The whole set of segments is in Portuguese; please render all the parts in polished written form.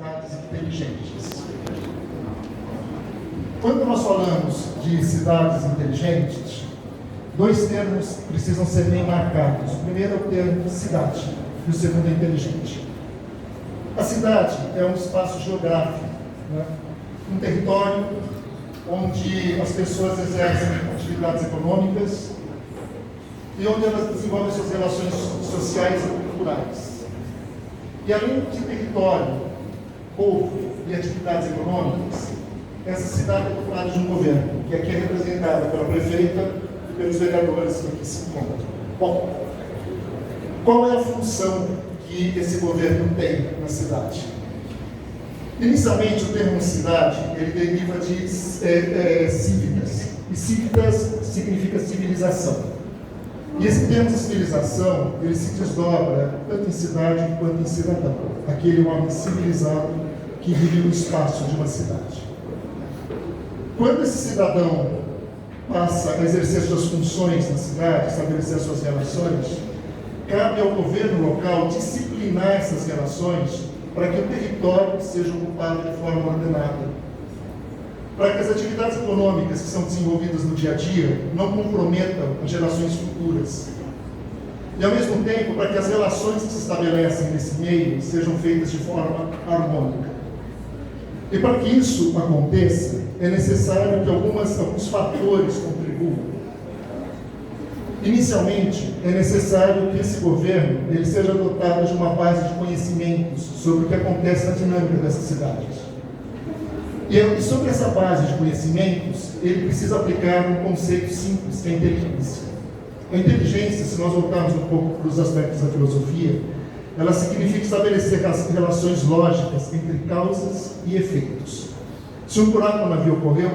cidades inteligentes. Quando nós falamos de cidades inteligentes, dois termos precisam ser bem marcados. O primeiro é o termo cidade, e o segundo é inteligente. A cidade é um espaço geográfico, né? Um território onde as pessoas exercem atividades econômicas e onde elas desenvolvem suas relações sociais e culturais. E além de território, povo e atividades econômicas, essa cidade é titular de um governo, que aqui é representada pela prefeita e pelos vereadores que aqui se encontram. Bom, qual é a função que esse governo tem na cidade? Inicialmente, o termo cidade, ele deriva de cívitas, e cívitas significa civilização. E esse termo de civilização, ele se desdobra tanto em cidade quanto em cidadão, aquele homem civilizado que vive no espaço de uma cidade. Quando esse cidadão passa a exercer suas funções na cidade, estabelecer suas relações, cabe ao governo local disciplinar essas relações para que o território seja ocupado de forma ordenada, para que as atividades econômicas que são desenvolvidas no dia a dia não comprometam as gerações futuras. E, ao mesmo tempo, para que as relações que se estabelecem nesse meio sejam feitas de forma harmônica. E para que isso aconteça, é necessário que alguns fatores contribuam. Inicialmente, é necessário que esse governo ele seja dotado de uma base de conhecimentos sobre o que acontece na dinâmica dessas cidades. E sobre essa base de conhecimentos, ele precisa aplicar um conceito simples, que é a inteligência. A inteligência, se nós voltarmos um pouco para os aspectos da filosofia, ela significa estabelecer relações lógicas entre causas e efeitos. Se um buraco no navio ocorreu,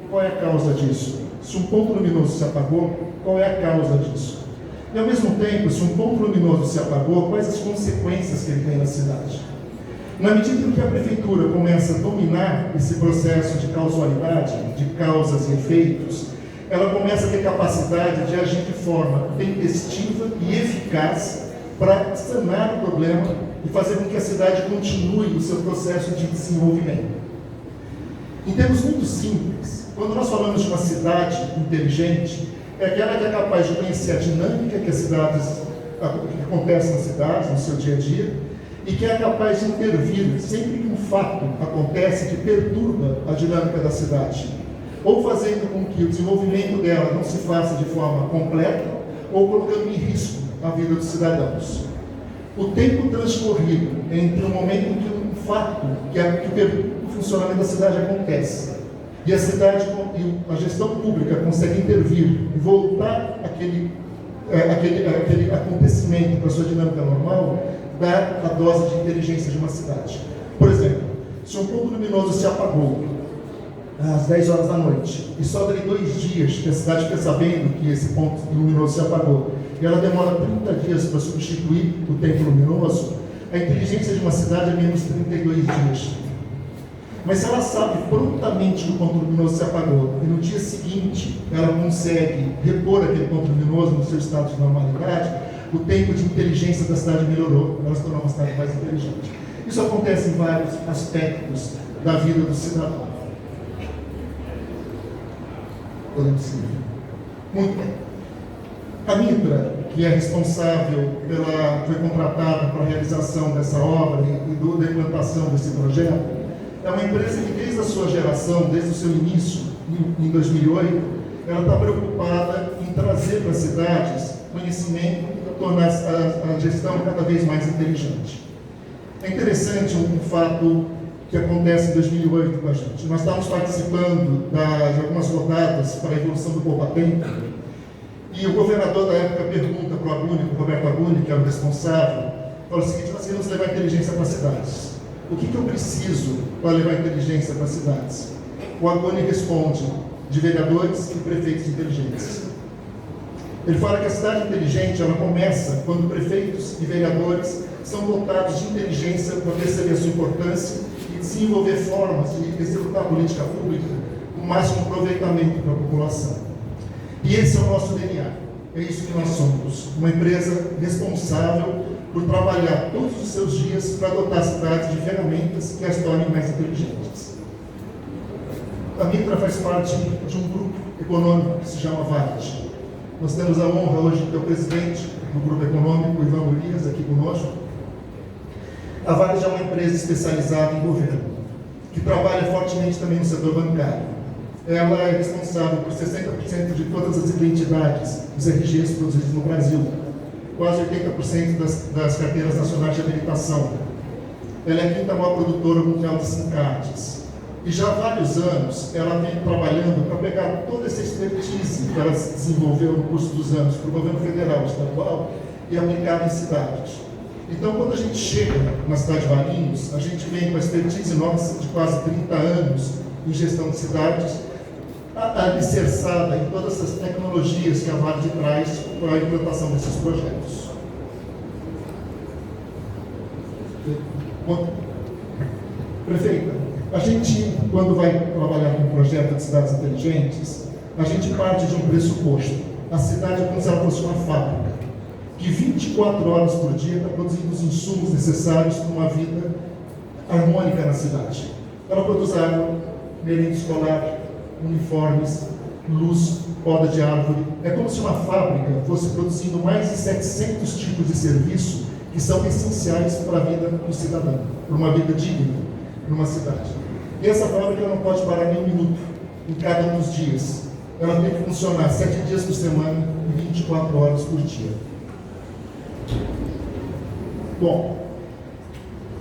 qual é a causa disso? Se um ponto luminoso se apagou, qual é a causa disso? E, ao mesmo tempo, se um ponto luminoso se apagou, quais as consequências que ele tem na cidade? Na medida em que a prefeitura começa a dominar esse processo de causalidade, de causas e efeitos, ela começa a ter capacidade de agir de forma tempestiva e eficaz para sanar o problema e fazer com que a cidade continue o seu processo de desenvolvimento. Em termos muito simples, quando nós falamos de uma cidade inteligente, é aquela que é capaz de conhecer a dinâmica que acontece nas cidades, no seu dia a dia, e que é capaz de intervir sempre que um fato acontece que perturba a dinâmica da cidade, ou fazendo com que o desenvolvimento dela não se faça de forma completa, ou colocando em risco a vida dos cidadãos. O tempo transcorrido entre o momento em que um fato, que o funcionamento da cidade acontece, e a cidade e a gestão pública consegue intervir e voltar aquele acontecimento para a sua dinâmica normal, dá a dose de inteligência de uma cidade. Por exemplo, se um ponto luminoso se apagou às 10 horas da noite, e só dali 2 dias que a cidade fica sabendo que esse ponto luminoso se apagou, e ela demora 30 dias para substituir o tempo luminoso, a inteligência de uma cidade é menos 32 dias. Mas se ela sabe prontamente que o ponto luminoso se apagou, e no dia seguinte ela consegue repor aquele ponto luminoso no seu estado de normalidade, o tempo de inteligência da cidade melhorou, ela se tornou uma cidade mais inteligente. Isso acontece em vários aspectos da vida do cidadão. Podemos seguir. Muito bem. A Mitra, que é responsável foi contratada para a realização dessa obra e da implantação desse projeto, é uma empresa que desde a sua geração, desde o seu início, em 2008, ela está preocupada em trazer para as cidades conhecimento para tornar a gestão cada vez mais inteligente. É interessante um fato que acontece em 2008 com a gente. Nós estávamos participando de algumas rodadas para a evolução do Poupa Tempo, e o governador da época pergunta para o Aguni, o Roberto Aguni, que era o responsável, fala o seguinte: nós queremos levar inteligência para as cidades. O que eu preciso para levar inteligência para as cidades? O Aguni responde: de vereadores e prefeitos inteligentes. Ele fala que a cidade inteligente ela começa quando prefeitos e vereadores são dotados de inteligência para perceber a sua importância e desenvolver formas de executar a política pública com o máximo aproveitamento para a população. E esse é o nosso DNA. É isso que nós somos. Uma empresa responsável por trabalhar todos os seus dias para dotar cidades de ferramentas que as tornem mais inteligentes. A Mitra faz parte de um grupo econômico que se chama Varig. Nós temos a honra hoje de ter o presidente do grupo econômico, Ivan Urias, aqui conosco. A Varig é uma empresa especializada em governo, que trabalha fortemente também no setor bancário. Ela é responsável por 60% de todas as identidades dos RGs produzidos no Brasil, quase 80% das carteiras nacionais de habilitação. Ela é a quinta maior produtora mundial de SIM cards. E já há vários anos ela vem trabalhando para pegar toda essa expertise que ela desenvolveu no curso dos anos para o governo federal, estadual, e aplicar em cidades. Então, quando a gente chega na cidade de Valinhos, a gente vem com a expertise nossa de quase 30 anos em gestão de cidades, alicerçada em todas essas tecnologias que a Varig traz para a implantação desses projetos. Prefeita, a gente, quando vai trabalhar com um projeto de cidades inteligentes, a gente parte de um pressuposto. A cidade é como se ela fosse uma fábrica, que 24 horas por dia está produzindo os insumos necessários para uma vida harmônica na cidade. Ela produz água, merenda escolar, uniformes, luz, poda de árvore. É como se uma fábrica fosse produzindo mais de 700 tipos de serviço que são essenciais para a vida do cidadão, para uma vida digna numa cidade. E essa fábrica não pode parar nem um minuto em cada um dos dias. Ela tem que funcionar 7 dias por semana e 24 horas por dia. Bom,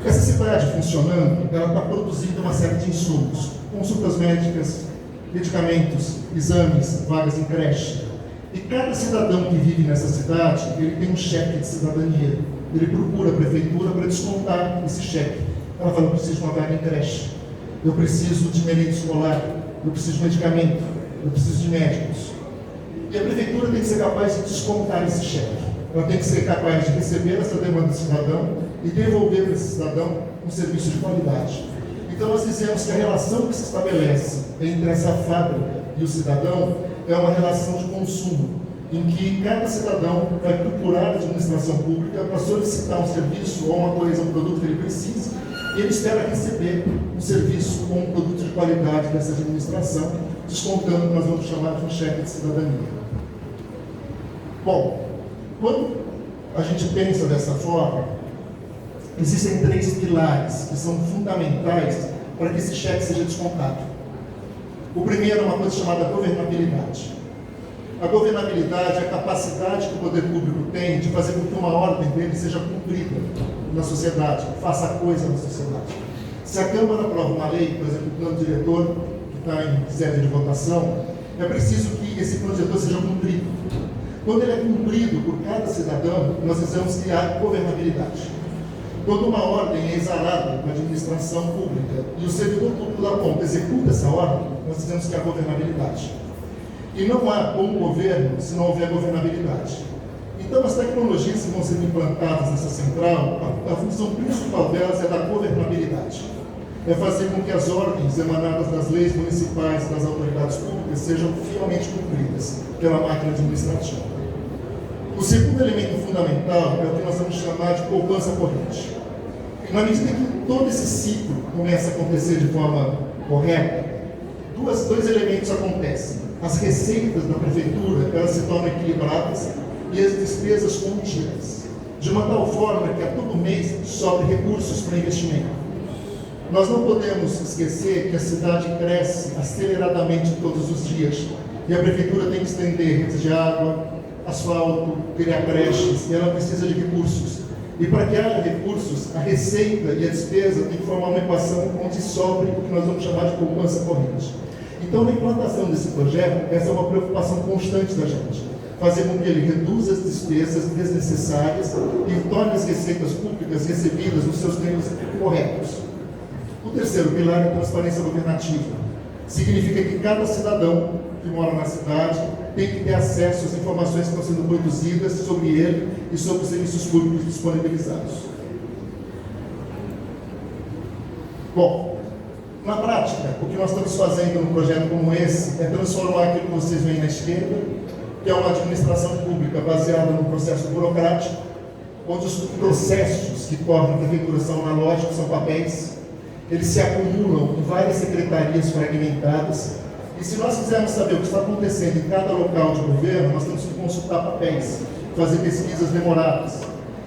essa cidade funcionando, ela está produzindo uma série de insumos, consultas médicas, medicamentos, exames, vagas em creche. E cada cidadão que vive nessa cidade, ele tem um cheque de cidadania. Ele procura a prefeitura para descontar esse cheque. Ela fala, eu preciso de uma vaga em creche, eu preciso de merenda escolar, eu preciso de medicamento, eu preciso de médicos. E a prefeitura tem que ser capaz de descontar esse cheque. Ela tem que ser capaz de receber essa demanda do cidadão e devolver para esse cidadão um serviço de qualidade. Então nós dizemos que a relação que se estabelece entre essa fábrica e o cidadão é uma relação de consumo, em que cada cidadão vai procurar a administração pública para solicitar um serviço ou uma coisa, um produto que ele precisa, e ele espera receber um serviço ou um produto de qualidade dessa administração, descontando o que nós vamos chamar de um cheque de cidadania. Bom, quando a gente pensa dessa forma, existem 3 pilares que são fundamentais para que esse cheque seja descontado. O primeiro é uma coisa chamada governabilidade. A governabilidade é a capacidade que o poder público tem de fazer com que uma ordem dele seja cumprida na sociedade, faça coisa na sociedade. Se a Câmara aprova uma lei, por exemplo, o plano diretor, que está em sede de votação, é preciso que esse plano diretor seja cumprido. Quando ele é cumprido por cada cidadão, nós dizemos que há governabilidade. Quando uma ordem é exarada da administração pública e o servidor público da ponta executa essa ordem, nós dizemos que há governabilidade. E não há bom governo se não houver governabilidade. Então, as tecnologias que vão ser implantadas nessa central, a função principal delas é da governabilidade. É fazer com que as ordens emanadas das leis municipais, das autoridades públicas, sejam fielmente cumpridas pela máquina administrativa. O segundo elemento fundamental é o que nós vamos chamar de poupança corrente. Na medida que todo esse ciclo começa a acontecer de forma correta, dois elementos acontecem. As receitas da prefeitura, elas se tornam equilibradas e as despesas contidas, de uma tal forma que a todo mês sobre recursos para investimento. Nós não podemos esquecer que a cidade cresce aceleradamente todos os dias e a prefeitura tem que estender redes de água, asfalto, criar creches, e ela precisa de recursos. E para que haja recursos, a receita e a despesa têm que formar uma equação onde sobre o que nós vamos chamar de poupança corrente. Então, na implantação desse projeto, essa é uma preocupação constante da gente. Fazer com que ele reduza as despesas desnecessárias e torne as receitas públicas recebidas nos seus termos corretos. O terceiro pilar é a transparência governativa. Significa que cada cidadão que mora na cidade tem que ter acesso às informações que estão sendo produzidas sobre ele e sobre os serviços públicos disponibilizados. Bom, na prática, o que nós estamos fazendo num projeto como esse é transformar aquilo que vocês veem na esquerda, que é uma administração pública baseada no processo burocrático, onde os processos que correm na prefeitura são analógicos, são papéis, eles se acumulam em várias secretarias fragmentadas, e se nós quisermos saber o que está acontecendo em cada local de governo, nós temos que consultar papéis, fazer pesquisas demoradas.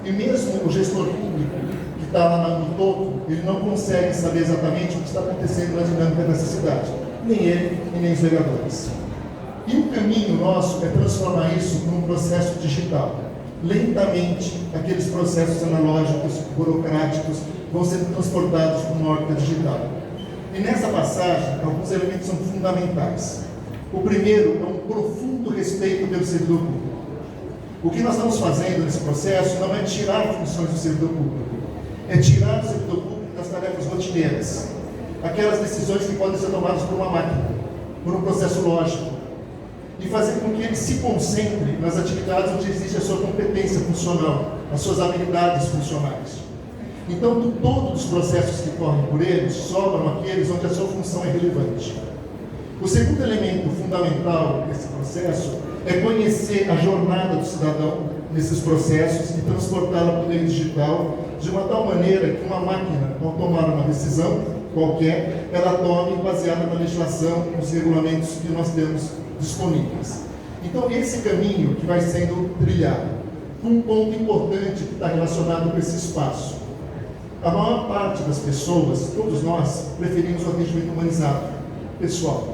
E mesmo o gestor público, que está lá no topo, ele não consegue saber exatamente o que está acontecendo na dinâmica dessa cidade. Nem ele e nem os vereadores. E o caminho nosso é transformar isso num processo digital. Lentamente, aqueles processos analógicos, burocráticos, vão sendo transportados para uma órbita digital. E nessa passagem, alguns elementos são fundamentais. O primeiro é um profundo respeito pelo servidor público. O que nós estamos fazendo nesse processo não é tirar funções do servidor público, é tirar o servidor público das tarefas rotineiras, aquelas decisões que podem ser tomadas por uma máquina, por um processo lógico, e fazer com que ele se concentre nas atividades onde existe a sua competência funcional, as suas habilidades funcionais. Então, do todo dos processos que correm por eles, sobram aqueles onde a sua função é relevante. O segundo elemento fundamental desse processo é conhecer a jornada do cidadão nesses processos e transportá-la para o meio digital de uma tal maneira que uma máquina, ao tomar uma decisão qualquer, ela tome baseada na legislação, nos regulamentos que nós temos disponíveis. Então, esse caminho que vai sendo trilhado. Um ponto importante que está relacionado com esse espaço. A maior parte das pessoas, todos nós, preferimos o atendimento humanizado, pessoal.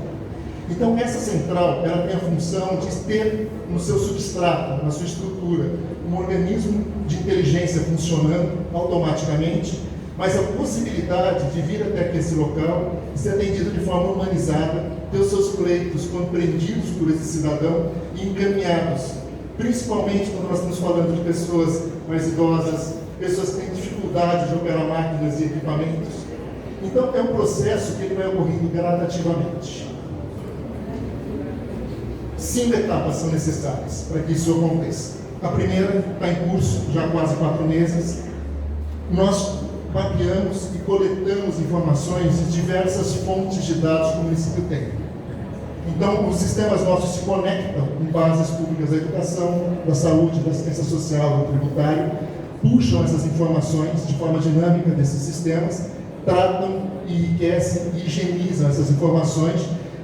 Então, essa central, ela tem a função de ter no seu substrato, na sua estrutura, um organismo de inteligência funcionando automaticamente, mas a possibilidade de vir até esse local e ser atendido de forma humanizada, ter os seus pleitos compreendidos por esse cidadão e encaminhados, principalmente quando nós estamos falando de pessoas mais idosas, pessoas que têm dificuldade de operar máquinas e equipamentos. Então, é um processo que ele vai ocorrendo gradativamente. 5 etapas são necessárias para que isso aconteça. A primeira está em curso, já há quase 4 meses. Nós mapeamos e coletamos informações de diversas fontes de dados que o município tem. Então, os sistemas nossos se conectam com bases públicas da educação, da saúde, da assistência social, do tributário, puxam essas informações de forma dinâmica desses sistemas, tratam, enriquecem e higienizam essas informações,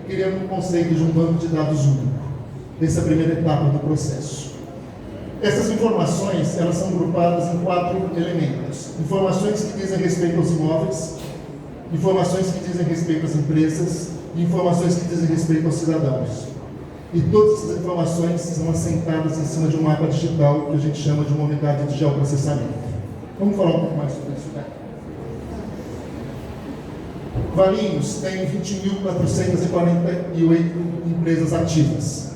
criando um conceito de um banco de dados único. Essa é a primeira etapa do processo. Essas informações, elas são agrupadas em 4 elementos. Informações que dizem respeito aos imóveis, informações que dizem respeito às empresas e informações que dizem respeito aos cidadãos. E todas essas informações são assentadas em cima de um mapa digital que a gente chama de uma unidade de geoprocessamento. Vamos falar um pouco mais sobre isso, né? Valinhos tem 20.448 empresas ativas.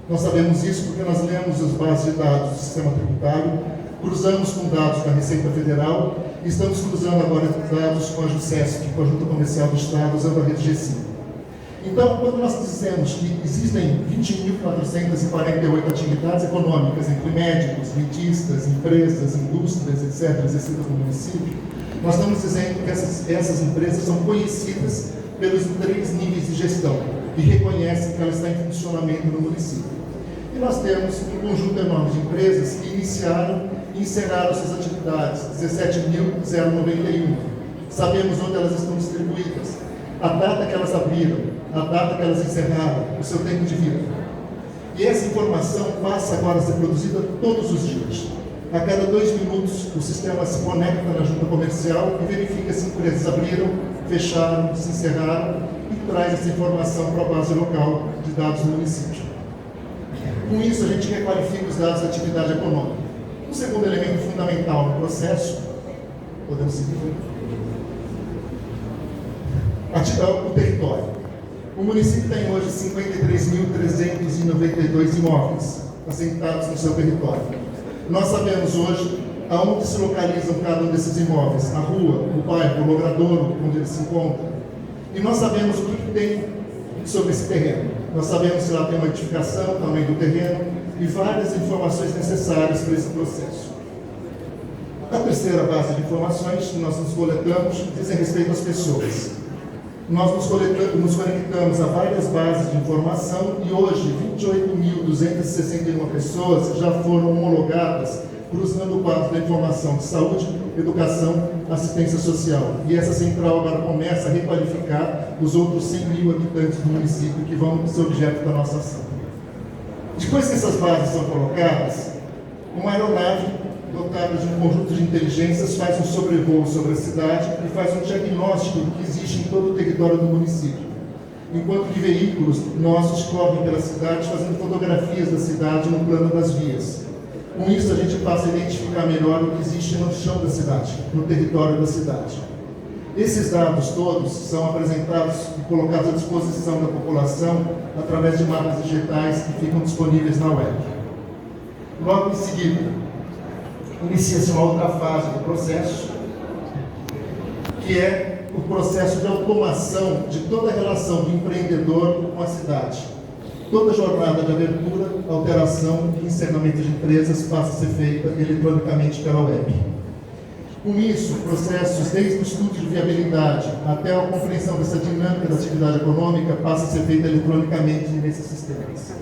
Nós sabemos isso porque nós lemos as bases de dados do sistema tributário, cruzamos com dados da Receita Federal e estamos cruzando agora dados com a JUSESP, com a Junta Comercial do Estado, usando a rede G5. Então, quando nós dizemos que existem 20.448 atividades econômicas entre médicos, dentistas, empresas, indústrias, etc., exercidas no município, nós estamos dizendo que essas empresas são conhecidas pelos 3 níveis de gestão e reconhecem que elas estão em funcionamento no município. E nós temos um conjunto enorme de empresas que iniciaram e encerraram suas atividades, 17.091. Sabemos onde elas estão distribuídas, a data que elas abriram, a data que elas encerraram, o seu tempo de vida. E essa informação passa agora a ser produzida todos os dias. A cada 2 minutos, o sistema se conecta na junta comercial e verifica se empresas abriram, fecharam, se encerraram e traz essa informação para a base local de dados do município. Com isso, a gente requalifica os dados da atividade econômica. O segundo elemento fundamental no processo, podemos seguir, o território. O município tem hoje 53.392 imóveis assentados no seu território. Nós sabemos hoje aonde se localizam cada um desses imóveis, a rua, o bairro, o logradouro, onde eles se encontram. E nós sabemos o que tem sobre esse terreno. Nós sabemos se lá tem uma edificação, tamanho do terreno e várias informações necessárias para esse processo. A terceira base de informações que nós nos coletamos dizem respeito às pessoas. Nós nos conectamos a várias bases de informação e hoje 28.261 pessoas já foram homologadas cruzando o quadro da informação de saúde, educação, assistência social. E essa central agora começa a requalificar os outros 100 mil habitantes do município que vão ser objeto da nossa ação. Depois que essas bases são colocadas, uma aeronave dotada de um conjunto de inteligências faz um sobrevoo sobre a cidade e faz um diagnóstico do que existe em todo o território do município, enquanto que veículos nossos correm pela cidade fazendo fotografias da cidade no plano das vias. Com isso, a gente passa a identificar melhor o que existe no chão da cidade, no território da cidade. Esses dados todos são apresentados e colocados à disposição da população através de mapas digitais que ficam disponíveis na web. Logo em seguida, inicia-se uma outra fase do processo, que é o processo de automação de toda a relação do empreendedor com a cidade. Toda jornada de abertura, alteração e encerramento de empresas passa a ser feita eletronicamente pela web. Com isso, processos desde o estudo de viabilidade até a compreensão dessa dinâmica da atividade econômica passa a ser feita eletronicamente nesses sistemas.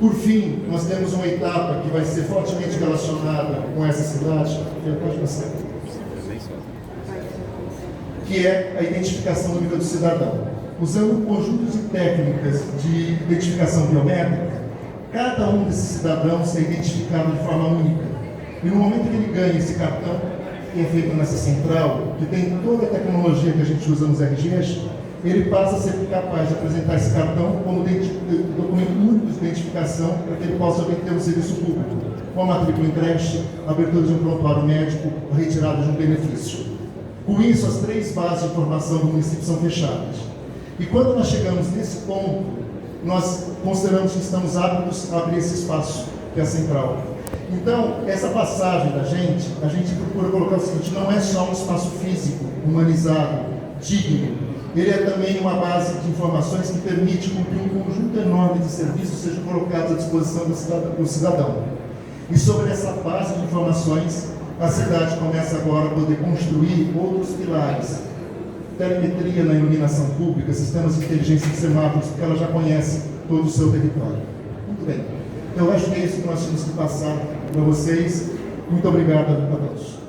Por fim, nós temos uma etapa que vai ser fortemente relacionada com essa cidade, que é a identificação do nível do cidadão. Usando conjuntos de técnicas de identificação biométrica, cada um desses cidadãos é identificado de forma única. E no momento que ele ganha esse cartão, que é feito nessa central, que tem toda a tecnologia que a gente usa nos RGs, ele passa a ser capaz de apresentar esse cartão como documento único de identificação para que ele possa obter um serviço público, como a matrícula em creche, a abertura de um prontuário médico, a retirada de um benefício. Com isso, as 3 bases de informação do município são fechadas. E quando nós chegamos nesse ponto, nós consideramos que estamos aptos a abrir esse espaço, que é a central. Então, essa passagem da gente, a gente procura colocar o seguinte: não é só um espaço físico, humanizado, digno, ele é também uma base de informações que permite com que um conjunto enorme de serviços sejam colocados à disposição do cidadão. E sobre essa base de informações, a cidade começa agora a poder construir outros pilares. Telemetria na iluminação pública, sistemas de inteligência de semáforos, porque ela já conhece todo o seu território. Muito bem. Eu acho que é isso que nós tínhamos que passar para vocês. Muito obrigado a todos.